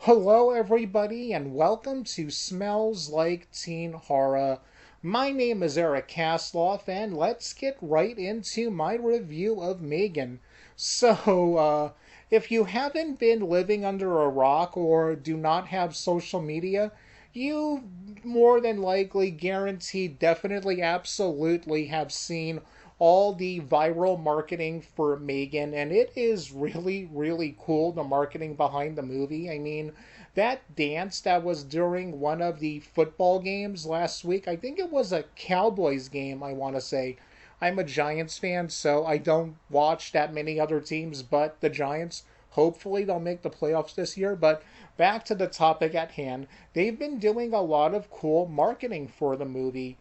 Hello, everybody, and welcome to Smells Like Teen Horror. My name is Eric Kasloff, and let's get right into my review of Megan. If you haven't been living under a rock or do not have social media, you more than likely, guaranteed, definitely, absolutely have seen all the viral marketing for Megan, and it is really, really cool, the marketing behind the movie. I mean, that dance that was during one of the football games last week, I think it was a Cowboys game, I want to say. I'm a Giants fan, so I don't watch that many other teams but the Giants. Hopefully, they'll make the playoffs this year. But back to the topic at hand, they've been doing a lot of cool marketing for the movie.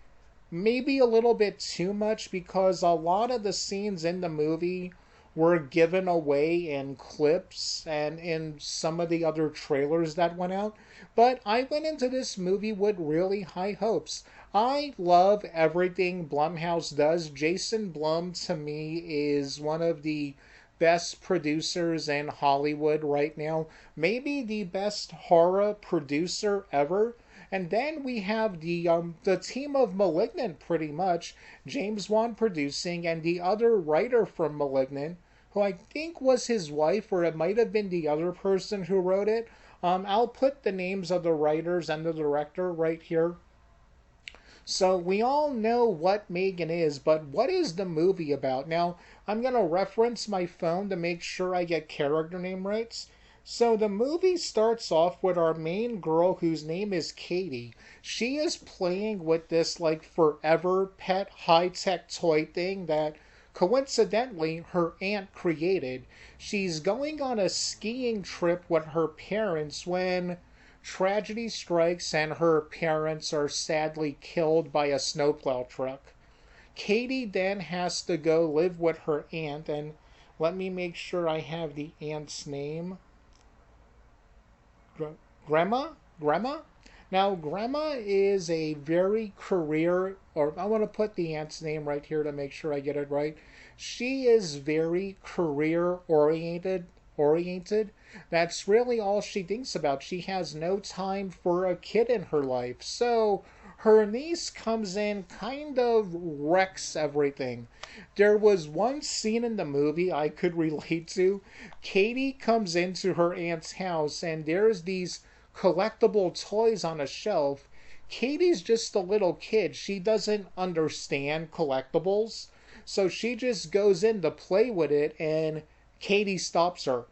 Maybe a little bit too much because a lot of the scenes in the movie were given away in clips and in some of the other trailers that went out. But I went into this movie with really high hopes. I love everything Blumhouse does. Jason Blum, to me, is one of the best producers in Hollywood right now. Maybe the best horror producer ever. And then we have the team of Malignant, pretty much. James Wan producing, and the other writer from Malignant, who I think was his wife, or it might have been the other person who wrote it. I'll put the names of the writers and the director right here. So we all know what Megan is, but what is the movie about? Now, I'm going to reference my phone to make sure I get character name rights. So the movie starts off with our main girl whose name is Katie. She is playing with this like forever pet high-tech toy thing that coincidentally her aunt created. She's going on a skiing trip with her parents when tragedy strikes and her parents are sadly killed by a snowplow truck. Katie then has to go live with her aunt, and let me make sure I have the aunt's name. Grandma? Grandma? Now, Grandma is a very career, or I want to put the aunt's name right here to make sure I get it right. She is very career oriented. That's really all she thinks about. She has no time for a kid in her life. So her niece comes in, kind of wrecks everything. There was one scene in the movie I could relate to. Katie comes into her aunt's house, and there's these collectible toys on a shelf. Katie's just a little kid. She doesn't understand collectibles. So she just goes in to play with it, and Katie stops her.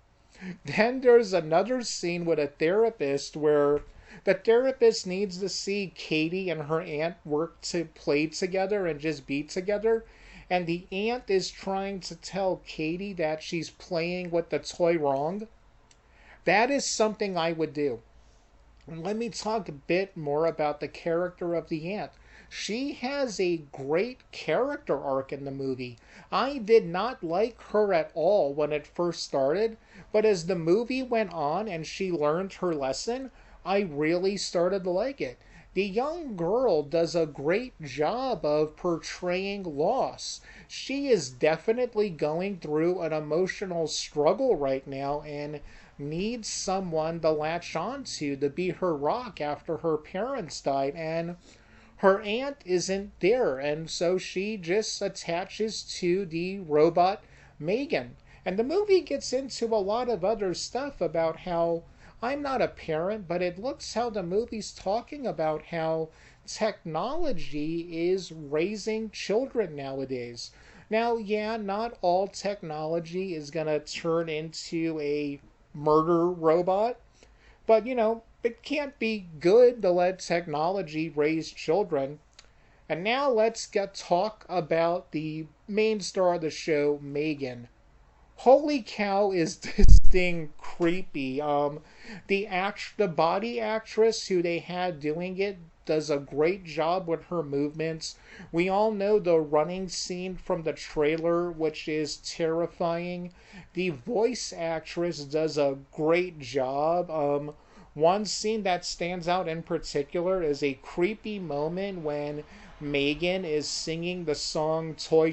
Then there's another scene with a therapist where the therapist needs to see Katie and her aunt work to play together and just be together. And the aunt is trying to tell Katie that she's playing with the toy wrong. That is something I would do. And let me talk a bit more about the character of the aunt. She has a great character arc in the movie. I did not like her at all when it first started, but as the movie went on and she learned her lesson, I really started to like it. The young girl does a great job of portraying loss. She is definitely going through an emotional struggle right now and needs someone to latch onto to be her rock after her parents died, and her aunt isn't there, and so she just attaches to the robot Megan. And the movie gets into a lot of other stuff about how I'm not a parent, but it looks how the movie's talking about how technology is raising children nowadays. Now, yeah, not all technology is going to turn into a murder robot, but it can't be good to let technology raise children. And now let's get talk about the main star of the show, Megan. Holy cow, is this thing creepy. The body actress who they had doing it does a great job with her movements. We all know the running scene from the trailer, which is terrifying. The voice actress does a great job. One scene that stands out in particular is a creepy moment when Megan is singing the song Toy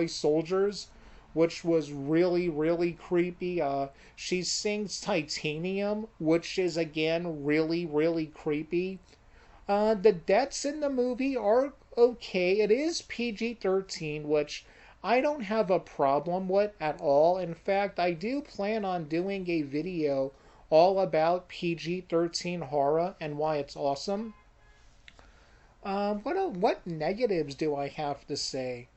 Soldiers which was really, really creepy. She sings Titanium, which is again really, really creepy. The deaths in the movie are okay. It is PG-13, which I don't have a problem with at all. In fact, I do plan on doing a video all about PG-13 horror and why it's awesome. What negatives do I have to say?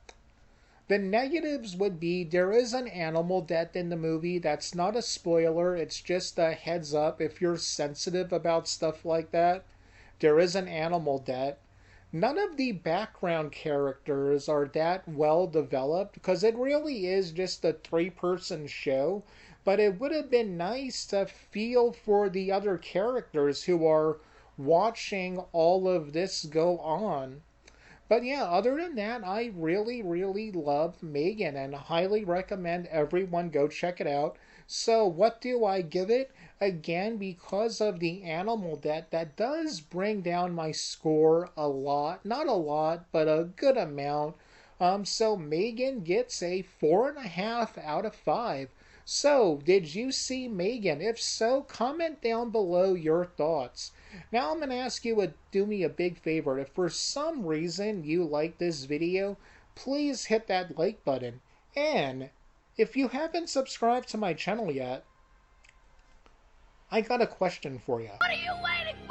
The negatives would be there is an animal death in the movie. That's not a spoiler, it's just a heads up if you're sensitive about stuff like that. There is an animal death. None of the background characters are that well developed because it really is just a three-person show. But it would have been nice to feel for the other characters who are watching all of this go on. But yeah, other than that, I really, really love Megan and highly recommend everyone go check it out. So, what do I give it? Again, because of the animal debt, that does bring down my score a lot. Not a lot, but a good amount. So Megan gets a 4.5 out of 5. So, did you see Megan? If so, comment down below your thoughts. Now I'm going to ask you to do me a big favor. If for some reason you like this video, please hit that like button. And if you haven't subscribed to my channel yet, I got a question for you. What are you waiting for?